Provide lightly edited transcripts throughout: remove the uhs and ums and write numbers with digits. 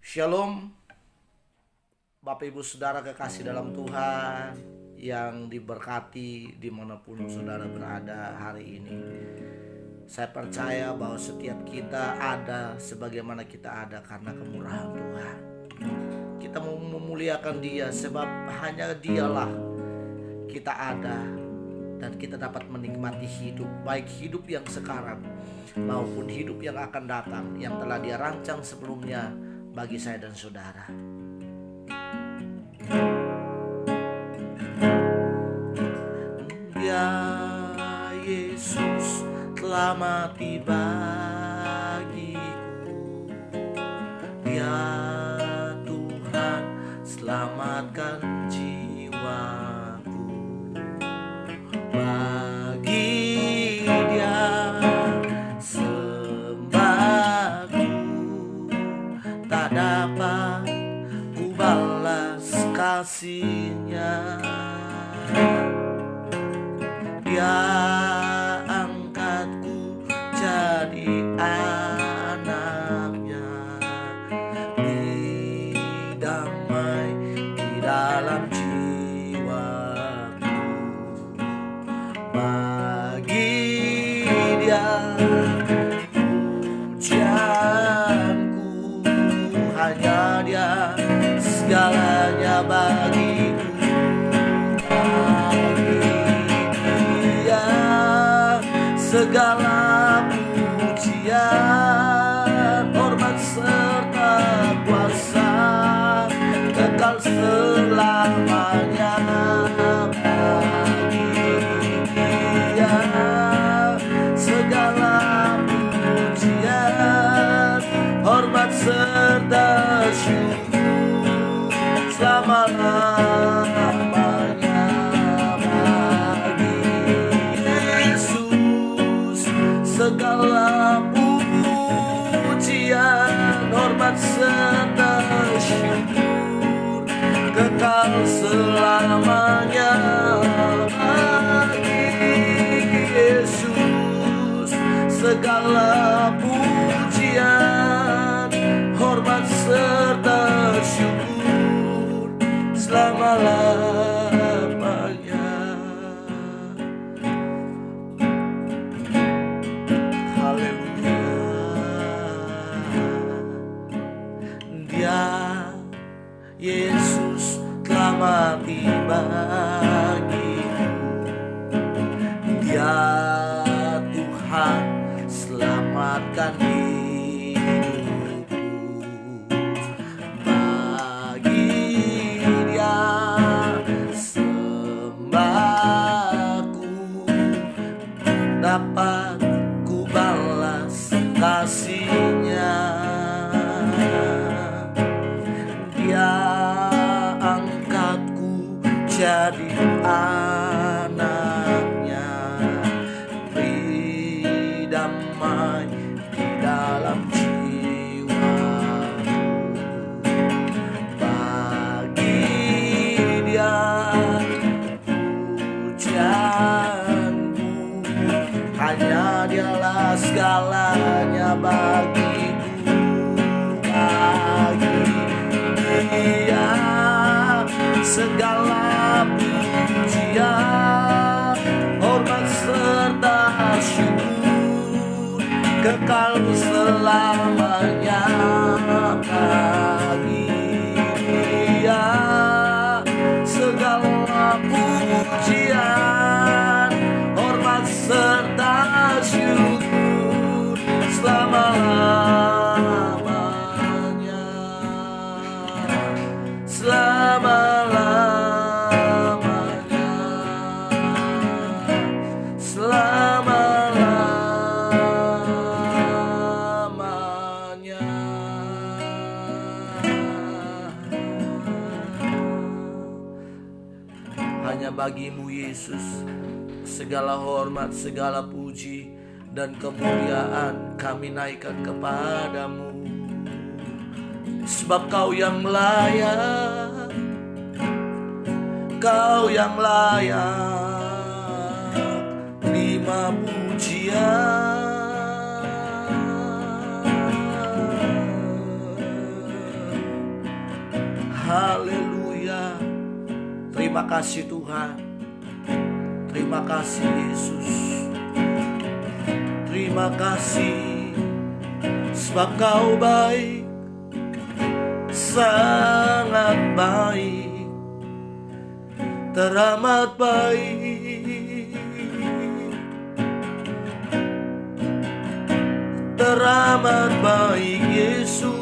Shalom, Bapak Ibu Saudara kekasih dalam Tuhan yang diberkati dimanapun saudara berada hari ini. Saya percaya bahwa setiap kita ada sebagaimana kita ada karena kemurahan Tuhan. Kita mau memuliakan Dia sebab hanya Dialah kita ada dan kita dapat menikmati hidup, baik hidup yang sekarang maupun hidup yang akan datang, yang telah Dia rancang sebelumnya bagi saya dan saudara. Ya Yesus telah mati bagiku, Dia Tuhan selamatkan jiwaku. Bagi Dia sembahku tak dapat ku balas kasih-Nya. Dia angkatku jadi anak-Nya, damai di dalam jiwaku. Bagi Dia pujianku, hanya Dia segalanya bagiku. Segala pujian, hormat serta kuasa kekal selamanya bagi Dia. Segala pujian, hormat serta syukur selama-lamanya bagi Yesus. Segala pujian, hormat serta syukur kekal selamanya bagi Yesus. Segala pujian, hormat serta syukur selama-lamanya. Dia Yesus telah mati bagiku, Dia Tuhan selamatkan hidupku. Bagi Dia sembahku, dapat ku balas kasih-Nya. Dia angkatku jadi anak-Nya, beri damai di dalam jiwaku. Bagi Dia pujianku, hanya Dialah segalanya bagiku. Bagi Dia segala pujian, hormat serta syukur kekal selamanya bagi Dia. Segala pujian, hormat serta syukur selama-lamanya. Selama-lamanya, selama-lamanya. Hanya bagi-Mu Yesus segala hormat, segala puji dan kemuliaan kami naikkan kepadamu. Sebab Kau yang layak, Kau yang layak terima pujian. Haleluya. Terima kasih Tuhan. Terima kasih Yesus. Terima kasih sebab Kau baik, sangat baik, teramat baik, teramat baik Yesus.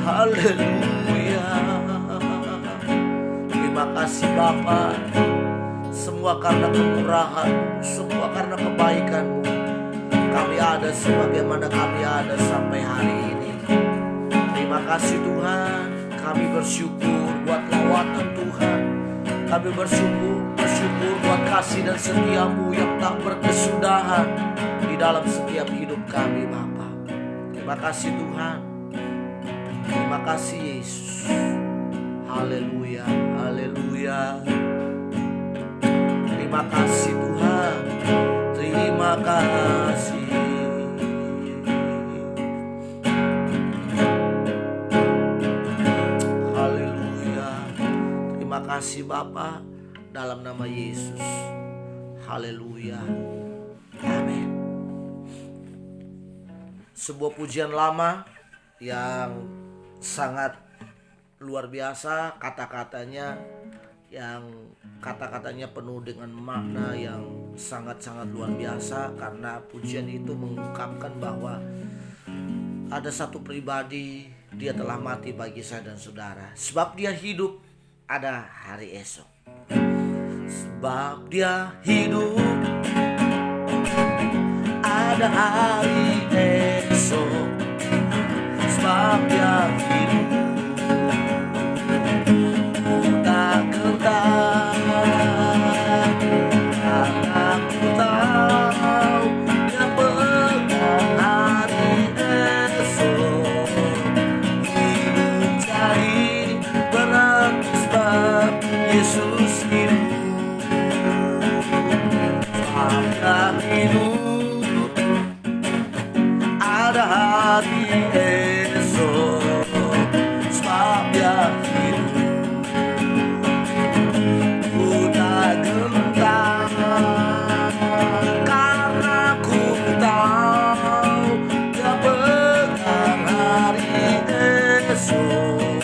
Haleluya. Terima kasih Bapa, semua karena kemurahan-Mu, semua karena kebaikan-Mu, kami ada sebagaimana kami ada sampai hari ini. Terima kasih Tuhan. Kami bersyukur buat lawatan Tuhan. Kami bersyukur buat kasih dan setia-Mu yang tak berkesudahan di dalam setiap hidup kami Bapa. Terima kasih Tuhan. Terima kasih Yesus. Haleluya, haleluya. Terima kasih Tuhan. Terima kasih. Haleluya. Terima kasih Bapa, dalam nama Yesus. Haleluya. Amin. Sebuah pujian lama yang sangat luar biasa, kata-katanya penuh dengan makna yang sangat-sangat luar biasa, karena pujian itu mengungkapkan bahwa ada satu pribadi, dia telah mati bagi saya dan saudara. Sebab dia hidup, ada hari esok. Sebab dia hidup, ada hari esok. Sebab dia hidup, ku tak gentar, karena ku tahu dia pegang hari esok. Hidup jadi berarti sebab Yesus hidup. Sebab dia hidup, ada hari esok. Sebab dia hidup, ku tak gentar, karena ku tahu dia pegang hari esok.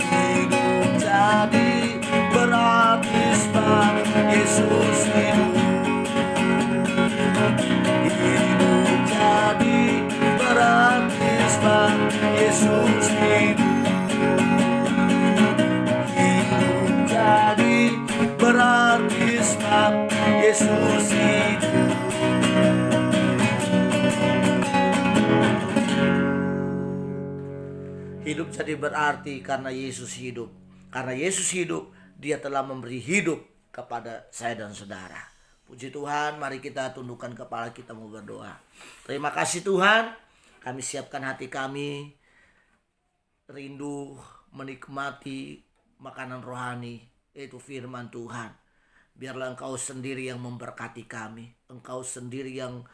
Hidup jadi berarti sebab Yesus hidup. Hidup jadi berarti sebab Yesus hidup. Hidup jadi berarti sebab Yesus hidup. Hidup jadi berarti karena Yesus hidup. Karena Yesus hidup, Dia telah memberi hidup kepada saya dan saudara. Puji Tuhan, mari kita tundukkan kepala kita mau berdoa. Terima kasih Tuhan, kami siapkan hati kami, rindu menikmati makanan rohani, yaitu firman Tuhan. Biarlah Engkau sendiri yang memberkati kami, Engkau sendiri yang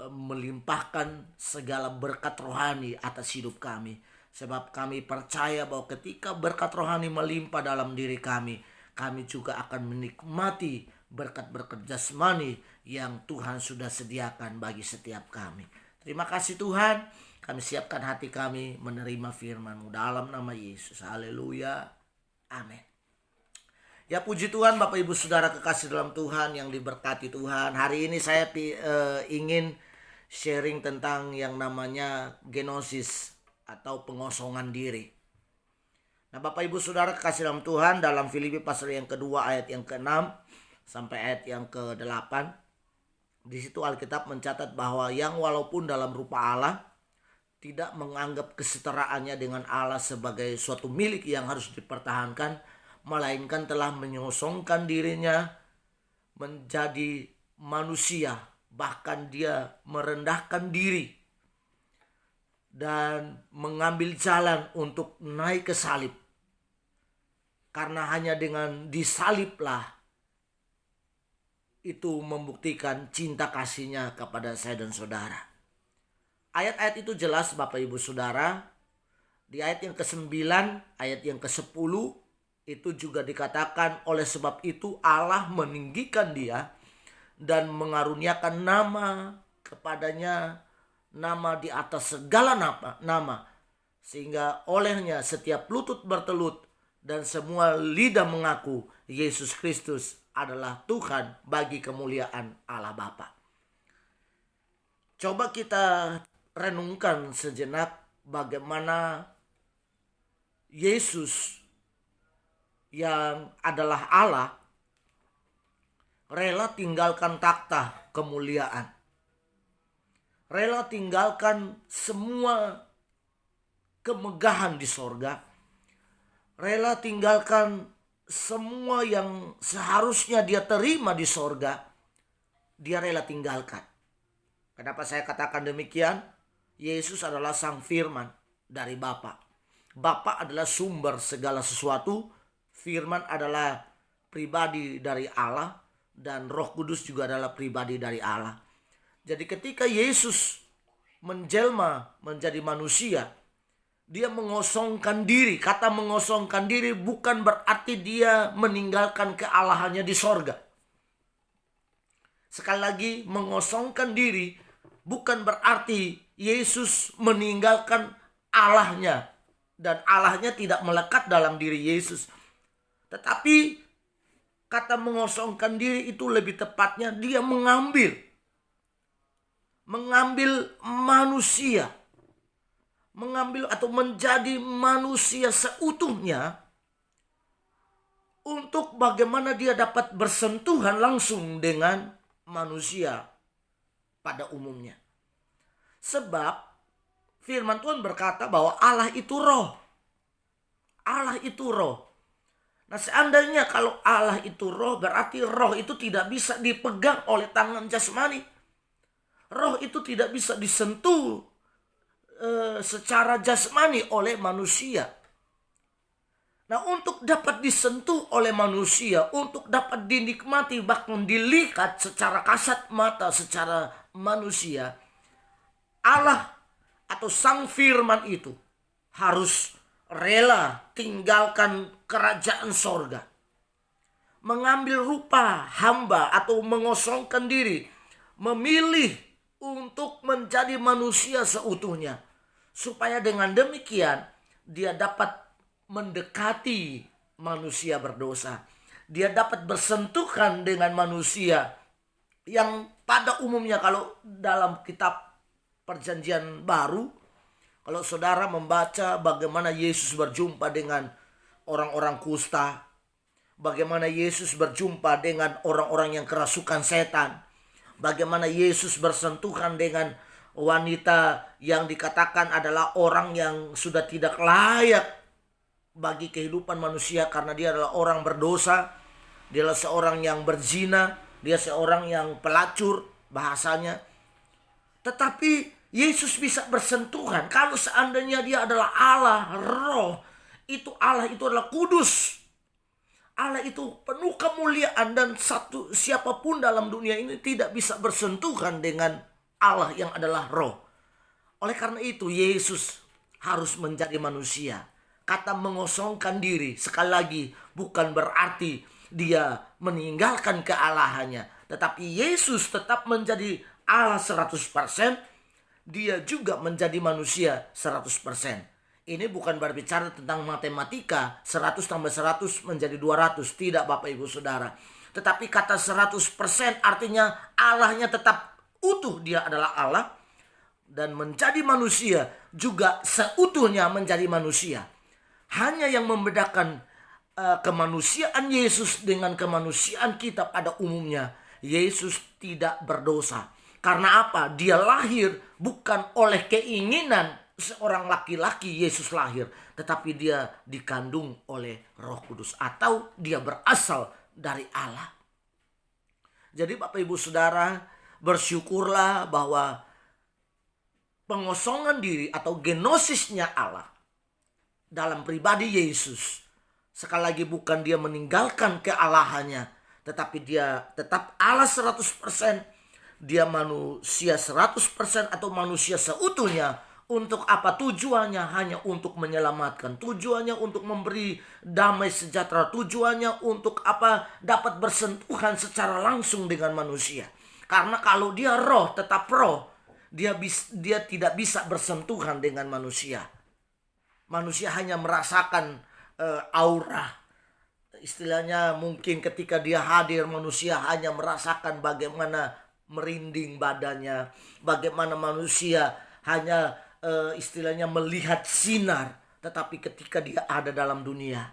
melimpahkan segala berkat rohani atas hidup kami. Sebab kami percaya bahwa ketika berkat rohani melimpah dalam diri kami, kami juga akan menikmati berkat-berkat jasmani yang Tuhan sudah sediakan bagi setiap kami. Terima kasih Tuhan, kami siapkan hati kami menerima firman-Mu dalam nama Yesus. Haleluya. Amin. Ya, puji Tuhan Bapak Ibu Saudara kekasih dalam Tuhan yang diberkati Tuhan. Hari ini saya ingin sharing tentang yang namanya genosis atau pengosongan diri. Nah, Bapak Ibu Saudara kekasih dalam Tuhan, dalam Filipi pasal yang kedua ayat yang ke-6 sampai ayat yang ke-8, di situ Alkitab mencatat bahwa yang walaupun dalam rupa Allah tidak menganggap kesetaraannya dengan Allah sebagai suatu milik yang harus dipertahankan, melainkan telah menyosongkan dirinya menjadi manusia, bahkan dia merendahkan diri dan mengambil jalan untuk naik ke salib. Karena hanya dengan disaliblah itu membuktikan cinta kasihnya kepada saya dan saudara. Ayat-ayat itu jelas Bapak Ibu Saudara. Di ayat yang ke-9, ayat yang ke-10 itu juga dikatakan, oleh sebab itu Allah meninggikan dia dan mengaruniakan nama kepadanya, nama di atas segala nama, sehingga olehnya setiap lutut bertelut dan semua lidah mengaku Yesus Kristus adalah Tuhan bagi kemuliaan Allah Bapa. Coba kita renungkan sejenak bagaimana Yesus yang adalah Allah rela tinggalkan takhta kemuliaan. Rela tinggalkan semua kemegahan di sorga. Rela tinggalkan semua yang seharusnya dia terima di sorga. Dia rela tinggalkan. Kenapa saya katakan demikian? Yesus adalah sang firman dari Bapa. Bapa adalah sumber segala sesuatu. Firman adalah pribadi dari Allah. Dan Roh Kudus juga adalah pribadi dari Allah. Jadi ketika Yesus menjelma menjadi manusia, dia mengosongkan diri. Kata mengosongkan diri bukan berarti dia meninggalkan kealahannya di sorga. Sekali lagi, mengosongkan diri bukan berarti Yesus meninggalkan Allahnya. Dan Allahnya tidak melekat dalam diri Yesus. Tetapi kata mengosongkan diri itu lebih tepatnya dia mengambil manusia. Mengambil atau menjadi manusia seutuhnya. Untuk bagaimana dia dapat bersentuhan langsung dengan manusia pada umumnya. Sebab firman Tuhan berkata bahwa Allah itu roh. Allah itu roh. Nah, seandainya kalau Allah itu roh, berarti roh itu tidak bisa dipegang oleh tangan jasmani. Roh itu tidak bisa disentuh secara jasmani oleh manusia. Nah, untuk dapat disentuh oleh manusia, untuk dapat dinikmati bahkan dilihat secara kasat mata secara manusia, Allah atau sang firman itu harus rela tinggalkan kerajaan sorga. Mengambil rupa hamba atau mengosongkan diri. Memilih untuk menjadi manusia seutuhnya. Supaya dengan demikian dia dapat mendekati manusia berdosa. Dia dapat bersentuhan dengan manusia yang pada umumnya kalau dalam kitab Perjanjian Baru, kalau saudara membaca bagaimana Yesus berjumpa dengan orang-orang kusta, bagaimana Yesus berjumpa dengan orang-orang yang kerasukan setan, bagaimana Yesus bersentuhan dengan wanita yang dikatakan adalah orang yang sudah tidak layak bagi kehidupan manusia karena dia adalah orang berdosa, dia adalah seorang yang berzina, dia seorang yang pelacur bahasanya. Tetapi Yesus bisa bersentuhan kalau seandainya dia adalah Allah, roh. Allah itu adalah kudus. Allah itu penuh kemuliaan dan siapapun dalam dunia ini tidak bisa bersentuhan dengan Allah yang adalah roh. Oleh karena itu Yesus harus menjadi manusia. Kata mengosongkan diri sekali lagi bukan berarti dia meninggalkan kealahannya. Tetapi Yesus tetap menjadi Allah 100%. Dia juga menjadi manusia 100%. Ini bukan berbicara tentang matematika 100 tambah 100 menjadi 200. Tidak Bapak Ibu Saudara. Tetapi kata 100% artinya Allahnya tetap utuh. Dia adalah Allah. Dan menjadi manusia juga seutuhnya menjadi manusia. Hanya yang membedakan kemanusiaan Yesus dengan kemanusiaan kita pada umumnya. Yesus tidak berdosa. Karena apa? Dia lahir bukan oleh keinginan seorang laki-laki Yesus lahir. Tetapi dia dikandung oleh Roh Kudus. Atau dia berasal dari Allah. Jadi Bapak Ibu Saudara, bersyukurlah bahwa pengosongan diri atau genosisnya Allah dalam pribadi Yesus. Sekali lagi bukan dia meninggalkan kealahannya. Tetapi dia tetap Allah 100%. dia manusia 100% atau manusia seutuhnya. Untuk apa? Tujuannya hanya untuk menyelamatkan. Tujuannya untuk memberi damai sejahtera. Tujuannya untuk apa? Dapat bersentuhan secara langsung dengan manusia. Karena kalau dia roh, tetap roh, dia tidak bisa bersentuhan dengan manusia. Manusia hanya merasakan aura. Istilahnya mungkin ketika dia hadir, manusia hanya merasakan bagaimana merinding badannya. Bagaimana manusia hanya istilahnya melihat sinar. Tetapi ketika dia ada dalam dunia,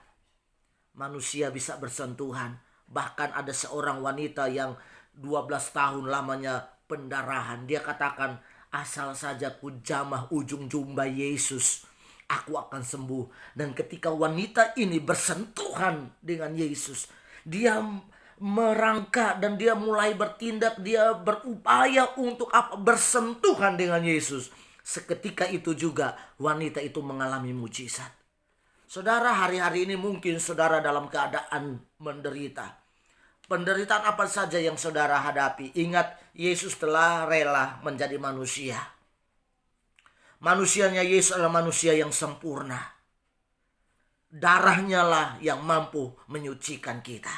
manusia bisa bersentuhan. Bahkan ada seorang wanita yang 12 tahun lamanya pendarahan. Dia katakan, asal saja ku jamah ujung jubah Yesus, aku akan sembuh. Dan ketika wanita ini bersentuhan dengan Yesus, dia merangkak dan dia mulai bertindak. Dia berupaya untuk apa? Bersentuhan dengan Yesus. Seketika itu juga wanita itu mengalami mujizat. Saudara, hari-hari ini mungkin saudara dalam keadaan menderita. Penderitaan apa saja yang saudara hadapi, ingat Yesus telah rela menjadi manusia. Manusianya Yesus adalah manusia yang sempurna. Darahnya lah yang mampu menyucikan kita.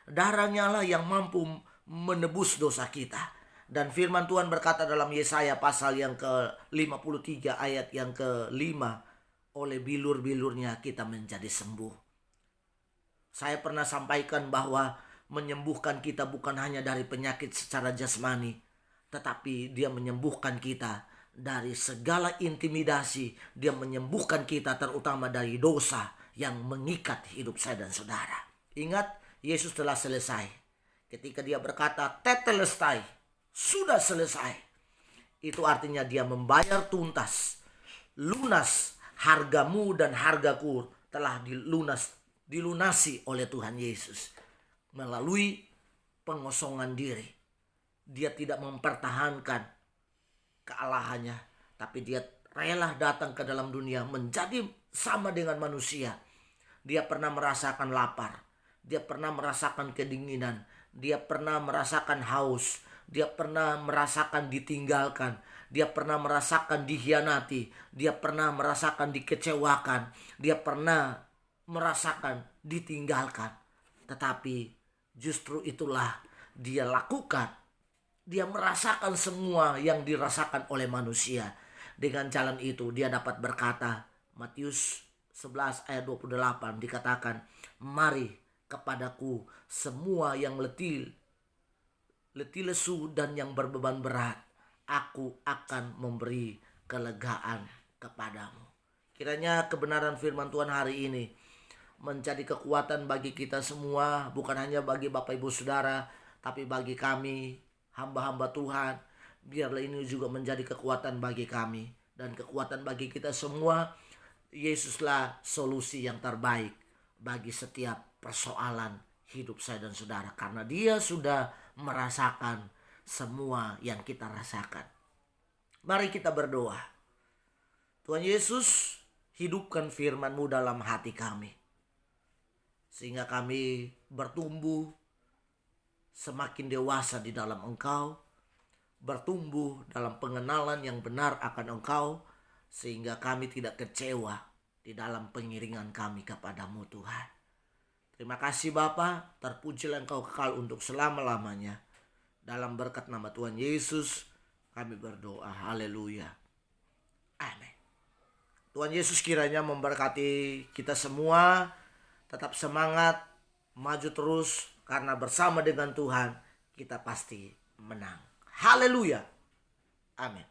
Darahnya lah yang mampu menebus dosa kita. Dan firman Tuhan berkata dalam Yesaya pasal yang ke-53 ayat yang ke-5, oleh bilur-bilurnya kita menjadi sembuh. Saya pernah sampaikan bahwa menyembuhkan kita bukan hanya dari penyakit secara jasmani, tetapi dia menyembuhkan kita dari segala intimidasi. Dia menyembuhkan kita terutama dari dosa yang mengikat hidup saya dan saudara. Ingat, Yesus telah selesai. Ketika dia berkata tetelestai, sudah selesai, itu artinya dia membayar tuntas, lunas. Hargamu dan hargaku telah dilunasi oleh Tuhan Yesus melalui pengosongan diri. Dia tidak mempertahankan kealahannya, tapi dia rela datang ke dalam dunia menjadi sama dengan manusia. Dia pernah merasakan lapar, dia pernah merasakan kedinginan, dia pernah merasakan haus, dia pernah merasakan ditinggalkan, dia pernah merasakan dikhianati, dia pernah merasakan dikecewakan, dia pernah merasakan ditinggalkan. Tetapi justru itulah dia lakukan. Dia merasakan semua yang dirasakan oleh manusia. Dengan jalan itu dia dapat berkata, Matius 11 ayat 28 dikatakan, mari kepadaku semua yang letih lesu dan yang berbeban berat, aku akan memberi kelegaan kepadamu. Kiranya kebenaran firman Tuhan hari ini menjadi kekuatan bagi kita semua, bukan hanya bagi Bapak Ibu Saudara, tapi bagi kami hamba-hamba Tuhan. Biarlah ini juga menjadi kekuatan bagi kami dan kekuatan bagi kita semua. Yesuslah solusi yang terbaik bagi setiap persoalan hidup saya dan saudara, karena dia sudah merasakan semua yang kita rasakan. Mari kita berdoa. Tuhan Yesus, hidupkan firman-Mu dalam hati kami, sehingga kami bertumbuh semakin dewasa di dalam Engkau, bertumbuh dalam pengenalan yang benar akan Engkau, sehingga kami tidak kecewa di dalam pengiringan kami kepadamu Tuhan. Terima kasih Bapa, terpujilah Engkau kekal untuk selama-lamanya. Dalam berkat nama Tuhan Yesus kami berdoa. Haleluya. Amin. Tuhan Yesus kiranya memberkati kita semua. Tetap semangat, maju terus, karena bersama dengan Tuhan kita pasti menang. Haleluya. Amin.